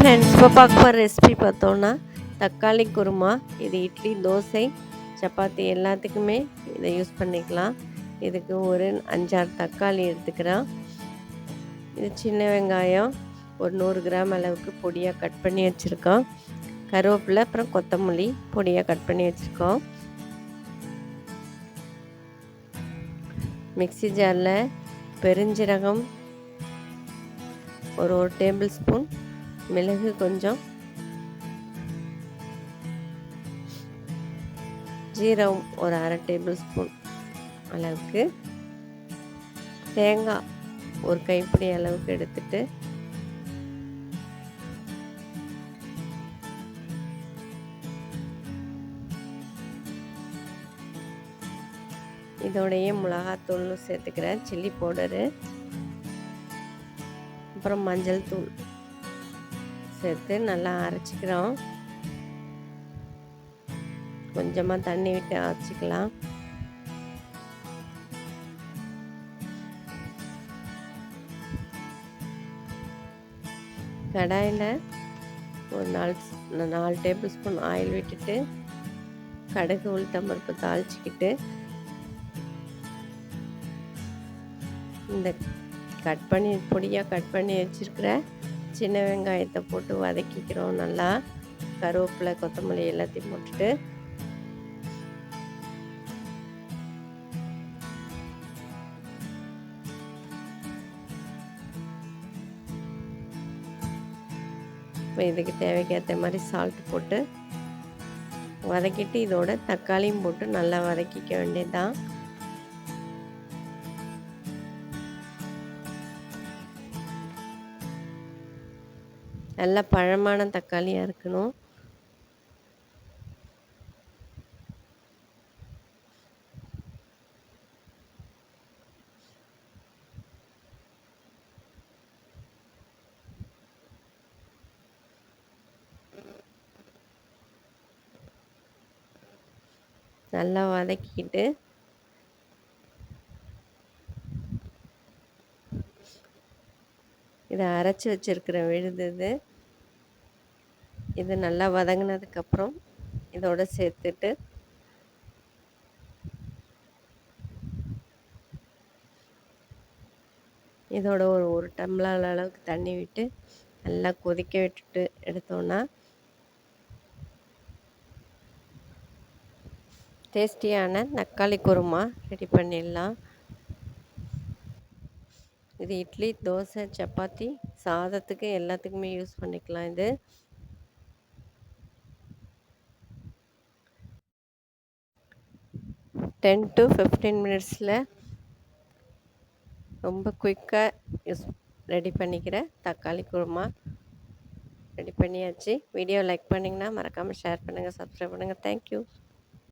Friends, இப்போ பார்க்க போகிற ரெசிபி பார்த்தோன்னா தக்காளி குருமா. இது இட்லி, தோசை, சப்பாத்தி எல்லாத்துக்குமே இதை யூஸ் பண்ணிக்கலாம். இதுக்கு ஒரு 5-6 தக்காளி எடுத்துக்கிறேன். இது சின்ன வெங்காயம் ஒரு 100 கிராம் அளவுக்கு பொடியாக கட் பண்ணி வச்சுருக்கோம். கருவேப்பிலை, அப்புறம் கொத்தமல்லி பொடியாக கட் பண்ணி வச்சுருக்கோம். மிக்ஸி ஜாரில் பெருஞ்சீரகம் ஒரு டேபிள் ஸ்பூன், மிளகு கொஞ்சம், ஜீரகம் ஒரு அரை டேபிள் ஸ்பூன் அளவுக்கு, தேங்காய் ஒரு கைப்பிடி அளவுக்கு எடுத்துட்டு இதோடைய மிளகாத்தூள் சேர்த்துக்கிறேன், சில்லி பவுடரு, அப்புறம் மஞ்சள் தூள் சேர்த்து நல்லா அரைச்சிக்கிறோம். கொஞ்சமாக தண்ணி விட்டு அரைச்சிக்கலாம். கடாயில் ஒரு 4 டேபிள் ஸ்பூன் ஆயில் விட்டுட்டு கடுகு, உளுத்தம்பருப்பு தாளிச்சிக்கிட்டு இந்த பொடியாக கட் பண்ணி வச்சுருக்கிற சின்ன வெங்காயத்தை போட்டு வதக்கிக்கிறோம். நல்லா கருவேப்பிலை, கொத்தமல்லி எல்லாத்தையும் போட்டுட்டு இப்போ இதுக்கு தேவைக்கேற்ற மாதிரி சால்ட் போட்டு வதக்கிட்டு இதோட தக்காளியும் போட்டு நல்லா வதக்கிக்க வேண்டியதுதான். நல்லா பழமான தக்காளியாக இருக்கணும். நல்லா வதக்கிட்டு இதை அரைச்சி வச்சிருக்கிற விழுது இது நல்லா வதங்கினதுக்கப்புறம் இதோட சேர்த்துட்டு இதோட ஒரு டம்ளர் அளவுக்கு தண்ணி விட்டு நல்லா கொதிக்க விட்டுட்டு எடுத்தோன்னா டேஸ்டியான தக்காளி குருமா ரெடி பண்ணிடலாம். இது இட்லி, தோசை, சப்பாத்தி, சாதத்துக்கு எல்லாத்துக்குமே யூஸ் பண்ணிக்கலாம். இது டென் டு 15 மினிட்ஸில் ரொம்ப குயிக்காக ரெடி பண்ணிக்கிற தக்காளி குருமா ரெடி பண்ணியாச்சு. வீடியோ லைக் பண்ணிங்கன்னா மறக்காமல் ஷேர் பண்ணுங்கள், சப்ஸ்கிரைப் பண்ணுங்கள். தேங்க்யூ.